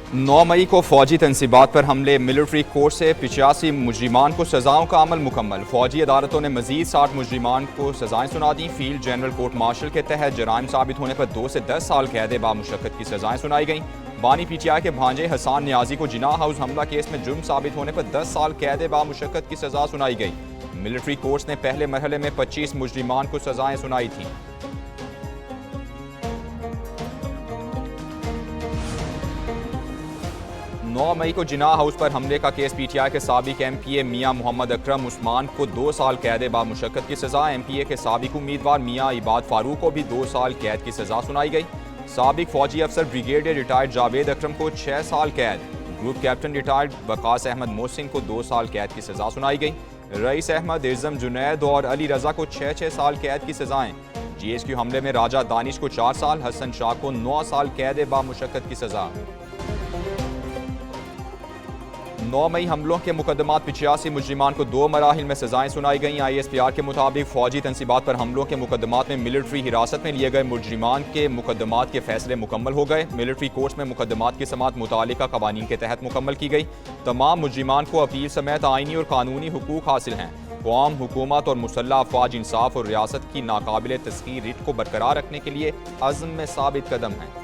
9 मई को फौजी तनसीबात पर हमले, मिलिट्री कोर्ट से 85 मुजरिमान को सजाओं का अमल मुकम्मल। फौजी अदालतों ने मजीद 60 मुजरिमान को सजाएं सुना दी। फील्ड जनरल कोर्ट मार्शल के तहत जराइम साबित होने पर 2 से 10 साल कैद बामुशक्कत की सजाएं सुनाई गईं। बानी PTI के भांजे हसान नियाजी को जिना हाउस हमला केस में जुर्म साबित होने पर 10 साल कैद बामुशक्कत की सजा सुनाई गई। मिलिट्री कोर्ट्स ने पहले मरहले में 25 मुजरिमान को सजाएं सुनाई थीं। 9 मई को जिना हाउस पर हमले का केस PTI के साबिक MPA मियां मोहम्मद अकरम उस्मान को 2 साल कैद बामुशक्कत की सजा। MPA के साबिक उम्मीदवार मियां इबाद फारूक को भी 2 साल कैद की सजा सुनाई गई। साबिक फौजी अफसर ब्रिगेडियर रिटायर्ड जावेद अकरम को 6 साल कैद। Group captain retired Waqas Ahmed Mohsin को 2 साल कैद की सजा सुनाई गई। रईस अहमद, इज़म जुनैद और अली रजा को 6-6 साल कैद की सजाएं। GSQ हमले में राजा दानिश को 4 साल, हसन शाह को 9 साल कैद बामुशक्कत की सजा। 9 मई हमलों के मुकदमात 85 मुजरिमान को 2 मराहिल में सजाएं सुनाई गईं। ISPR के मुताबिक फौजी तनसीबात पर हमलों के मुकदमात में मिलिट्री हिरासत में लिए गए मुजरिमान के मुकदमात के फैसले मुकम्मल हो गए। मिलिट्री कोर्ट्स में मुकदमात की समाअत मुतालिका कवानीन के तहत मुकम्मल की गई। तमाम मुजरिमान को अपील समेत आइनी और कानूनी हुकूक हासिल हैं। कौम, हुकूमत और मुसल्लह अफवाज इंसाफ और रियासत की नाकाबिल तस्खीर रिट को बरकरार रखने के लिए अज़्म में साबित कदम हैं।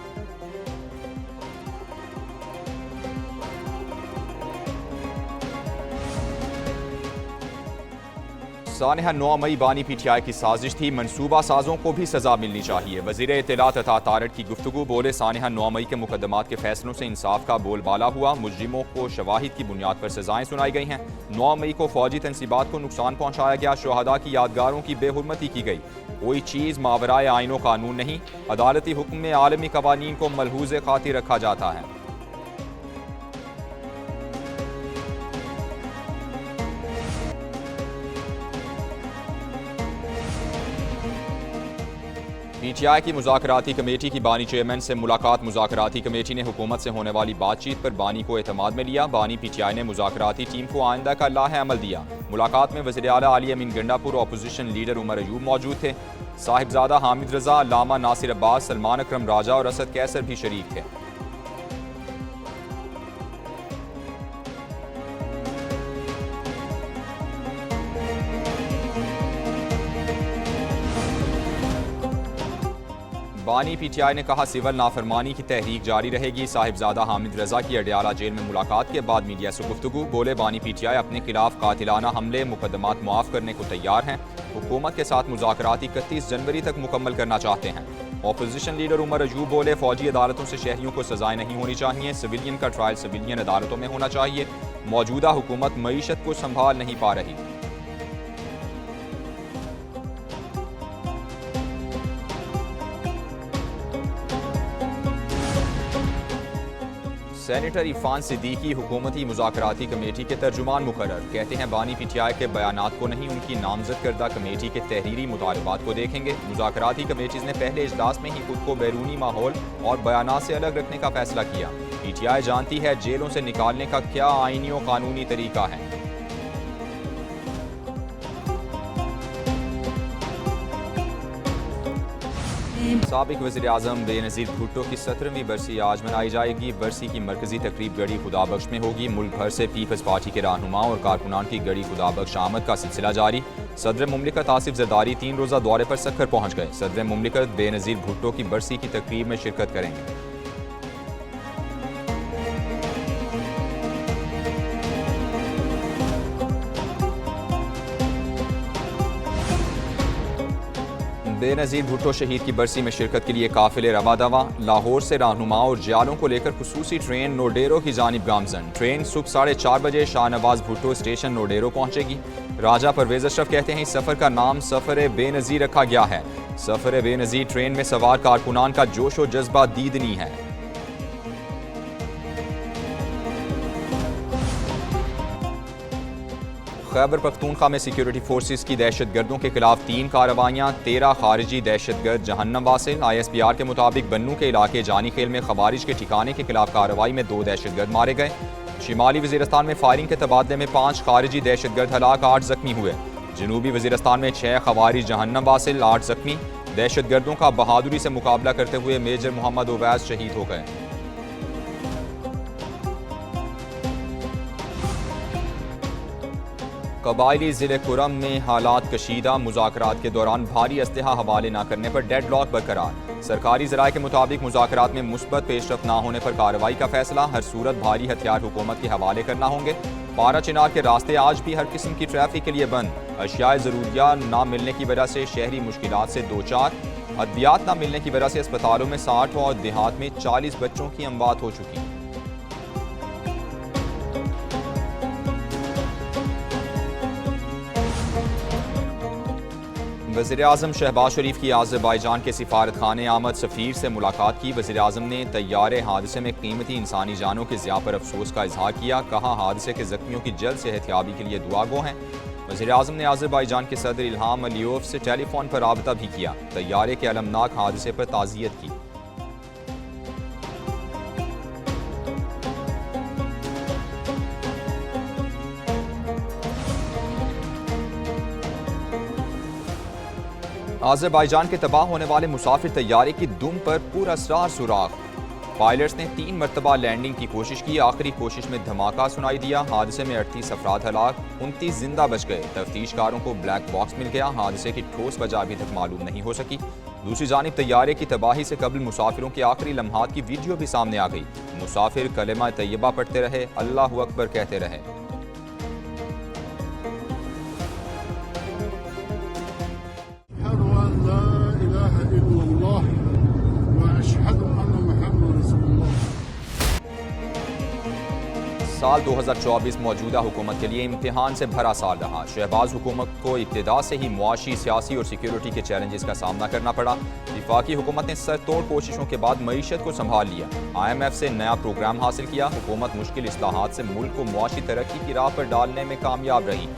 सानहा 9 मई बानी PTI की साजिश थी, मनसूबा साजों को भी सजा मिलनी चाहिए। वज़ीर इत्तलात तथा तारट की गुफ्तगू, बोले सानहा 9 मई के मुकदमात के फैसलों से इंसाफ का बोलबाला हुआ। मुजरिमों को शवाहिद की बुनियाद पर सजाएं सुनाई गई हैं। 9 मई को फौजी तनसीबात को नुकसान पहुँचाया गया। शुहदा की यादगारों की बेहुरमती की गई। कोई चीज़ मावराए आईनो कानून नहीं। अदालती हुक्म में आलमी कवानीन को मलहूज़ खातिर रखा जाता है। PTI की मुज़ाकराती कमेटी की बानी चेयरमैन से मुलाकात। मुज़ाकराती कमेटी ने हुकूमत से होने वाली बातचीत पर बानी को एतमाद में लिया। बानी PTI ने मुज़ाकराती टीम को आइंदा का लाहे अमल दिया। मुलाकात में वज़ीर आला अली अमीन गंडापुर, अपोजिशन लीडर उमर अयूब मौजूद थे। साहिबजादा हामिद रजा, अल्लामा नासिर अब्बास, सलमान अकरम राजा और असद कैसर भी शरीक थे। बानी PTI ने कहा, सिविल नाफरमानी की तहरीक जारी रहेगी। साहिबजादा हामिद रजा की अडयाला जेल में मुलाकात के बाद मीडिया से गुफ्तगू, बोले बानी PTI अपने खिलाफ कातिलाना हमले, मुकदमात मुआफ करने को तैयार हैं। हुकूमत के साथ मुज़ाकरात 31 जनवरी तक मुकम्मल करना चाहते हैं। अपोजिशन लीडर उमर अयूब बोले, फौजी अदालतों से शहरियों को सजाएं नहीं होनी चाहिए। सिविलियन का ट्रायल सिविलियन अदालतों में होना चाहिए। मौजूदा हुकूमत मईशत को संभाल नहीं पा रही। सेनेटर इरफान सिद्दीकी हुकूमती मुज़ाकराती कमेटी के तर्जुमान मुकर्रर। कहते हैं बानी PTI के बयानात को नहीं, उनकी नामजद करदा कमेटी के तहरीरी मुतालबात को देखेंगे। मुज़ाकराती कमेटीज़ ने पहले इजलास में ही खुद को बैरूनी माहौल और बयानात से अलग रखने का फैसला किया। PTI जानती है जेलों से निकालने का क्या आईनी और कानूनी तरीका है। साबिक वज़ीर आज़म बेनज़ीर भुट्टो की 17वीं बरसी आज मनाई जाएगी। बरसी की मरकजी तकरीब गढ़ी खुदाबख्श में होगी। मुल्क भर से पीपल्स पार्टी के रहनुमा और कारकुनान की गढ़ी खुदाबख्श आमद का सिलसिला जारी। सदर मुमलिकत आसिफ जरदारी 3 रोज़ा दौरे पर सक्खर पहुँच गए। सदर मुमलिकत बेनज़ीर भुट्टो की बरसी की तकरीब में शिरकत करेंगे। बेनज़ीर भुट्टो शहीद की बरसी में शिरकत के लिए काफिले रवा दवा। लाहौर से रहनुमा और जियालों को लेकर खुसूसी ट्रेन नोडेरो की जानिब गामजन। ट्रेन सुबह 4:30 बजे शाहनवाज भुट्टो स्टेशन नोडेरो पहुंचेगी। राजा परवेज अशरफ कहते हैं इस सफ़र का नाम सफ़र बेनज़ीर रखा गया है। सफ़र बेनज़ीर ट्रेन में सवार कारकुनान का जोश व जज्बा दीदनी है। खैबर पख्तूनख्वा में सिक्योरिटी फोर्सेस की दहशतगर्दों के खिलाफ 3 कार्रवाइयाँ, 13 खारिजी दहशतगर्द जहन्नम वासिल। ISPR के मुताबिक बन्नू के इलाके जानी खेल में खवारिज के ठिकाने के खिलाफ कार्रवाई में 2 दहशतगर्द मारे गए। शिमाली वजीरस्तान में फायरिंग के तबादले में 5 खारिजी दहशतगर्द हलाक, 8 जख्मी हुए। जनूबी वजीरस्तान में 6 खवारिज जहन्नम वासिल, 8 जख्मी। दहशतगर्दों का बहादुरी से मुकाबला करते हुए मेजर मोहम्मद उवैस शहीद हो गए। कबायली जिले कुरम में हालात कशीदा, मुज़ाकरात के दौरान भारी असलहा हवाले न करने पर डेडलॉक बरकरार। सरकारी ज़राए के मुताबिक मुज़ाकरात में मुस्बत पेशरफ न होने पर कार्रवाई का फैसला, हर सूरत भारी हथियार हुकूमत के हवाले करना होंगे। पारा चिनार के रास्ते आज भी हर किस्म की ट्रैफिक के लिए बंद। अशियाए ज़रूरिया न मिलने की वजह से शहरी मुश्किलात से दो चार। अद्वियात न मिलने की वजह से अस्पतालों में 60 और देहात में 40 बच्चों की अमवात हो चुकी। वज़ीर-ए-आज़म शहबाज शरीफ की आज़रबाईजान के सिफारत खाने आमद सफ़ीर से मुलाकात की। वज़ीर-ए-आज़म ने तैयारे हादसे में कीमती इंसानी जानों के ज़िया पर अफसोस का इजहार किया। कहा हादसे के ज़ख्मियों की जल्द सेहतयाबी के लिए दुआ गो हैं। वज़ीर-ए-आज़म ने आज़रबाईजान के सदर इल्हाम अलियोव से टेलीफोन पर राबता भी किया। तैयारे के अलमनाक हादसे पर ताज़ियत की। आज़रबाईजान के तबाह होने वाले मुसाफिर तैयारे की दुम पर पुरअसरार सुराग। पायलट्स ने 3 मरतबा लैंडिंग की कोशिश की, आखिरी कोशिश में धमाका सुनाई दिया। हादसे में 38 अफराद हलाक, 29 जिंदा बच गए। तफ्तीशकारों को ब्लैक बॉक्स मिल गया। हादसे की ठोस वजह अभी तक मालूम नहीं हो सकी। दूसरी जानिब तैयारे की तबाही से कबल मुसाफिरों के आखिरी लम्हात की वीडियो भी सामने आ गई। मुसाफिर कलेमा तैयबा पढ़ते रहे, अल्लाहु अकबर कहते रहे। साल 2024 मौजूदा हुकूमत के लिए इम्तिहान से भरा साल रहा। शहबाज हुकूमत को इब्तिदा से ही मुआशी, सियासी और सिक्योरिटी के चैलेंजेस का सामना करना पड़ा। वफाकी हुकूमत ने सरतोड़ कोशिशों के बाद मईशत को संभाल लिया। IMF से नया प्रोग्राम हासिल किया। हुकूमत मुश्किल इस्लाहात से मुल्क को मुआशी तरक्की की राह पर डालने में कामयाब रही।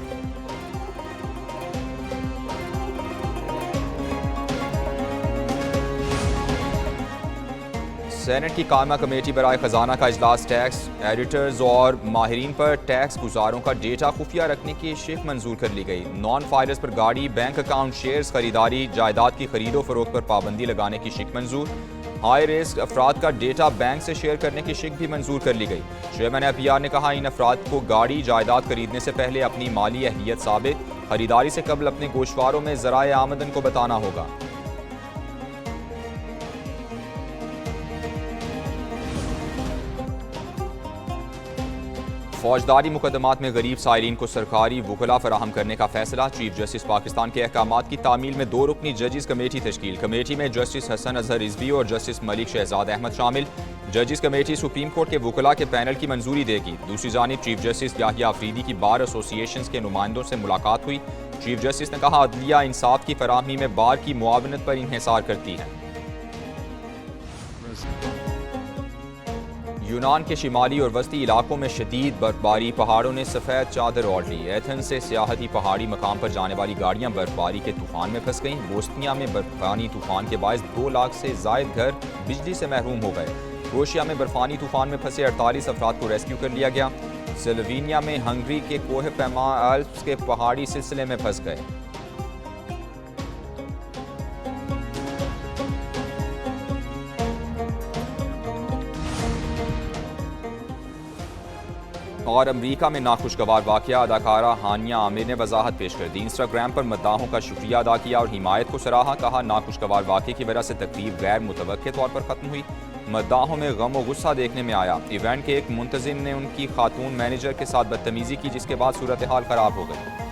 सेनेट की कायमा कमेटी बराए खजाना का इजलास टैक्स एडिटर्स और माहिरीन पर टैक्स गुजारों का डेटा खुफिया रखने की शिक मंजूर कर ली गई। नॉन फाइलर्स पर गाड़ी, बैंक अकाउंट, शेयर्स खरीदारी, जायदाद की खरीदो फरोख्त पर पाबंदी लगाने की शिक मंजूर। हाई रिस्क अफराद का डेटा बैंक से शेयर करने की शिक भी मंजूर कर ली गई। चेयरमैन FPR ने कहा इन अफराद को गाड़ी जायदाद खरीदने से पहले अपनी माली अहलियत साबित, खरीदारी से कबल अपने गोशवारों में ज़राए आमदन को बताना होगा। फौजदारी मुकदमात में गरीब साइरीन को सरकारी वकला फराहम करने का फैसला। चीफ जस्टिस पाकिस्तान के अहकामात की तामील में 2 रुकनी जजिस कमेटी तश्कील। कमेटी में जस्टिस हसन अजहर रिजवी और जस्टिस मलिक शहजाद अहमद शामिल। जजिस कमेटी सुप्रीम कोर्ट के वकला के पैनल की मंजूरी देगी। दूसरी जानिब चीफ जस्टिस याहिया अफरीदी की बार एसोसिएशन के नुमाइंदों से मुलाकात हुई। चीफ जस्टिस ने कहा अदलिया इंसाफ की फराहमी में बार की मुआवनत पर इन्हिसार करती है। यूनान के शिमाली और वस्ती इलाकों में शदीद बर्फबारी, पहाड़ों ने सफ़ेद चादर ओढ़ ली। एथेंस से सियाहती पहाड़ी मकाम पर जाने वाली गाड़ियां बर्फबारी के तूफान में फंस गईं। बोस्निया में बर्फानी तूफान के बायस 2 लाख से जायद घर बिजली से महरूम हो गए। क्रोएशिया में बर्फानी तूफान में फंसे 48 अफराद को रेस्क्यू कर लिया गया। स्लोवेनिया में हंगरी के कोह पैमा एल्प्स के पहाड़ी सिलसिले में फंस गए। और अमरीका में नाखुशगवार वाकया, अदाकारा हानिया आमिर ने वजाहत पेश कर दी। इंस्टाग्राम पर मद्दाहों का शुक्रिया अदा किया और हिमायत को सराहा। कहा नाखुशगवार वाकये की वजह से तकरीब गैर मुतवक्के तौर पर ख़त्म हुई। मद्दाहों में गम और गुस्सा देखने में आया। इवेंट के एक मुंतजिम ने उनकी खातून मैनेजर के साथ बदतमीजी की, जिसके बाद सूरत हाल खराब हो गई।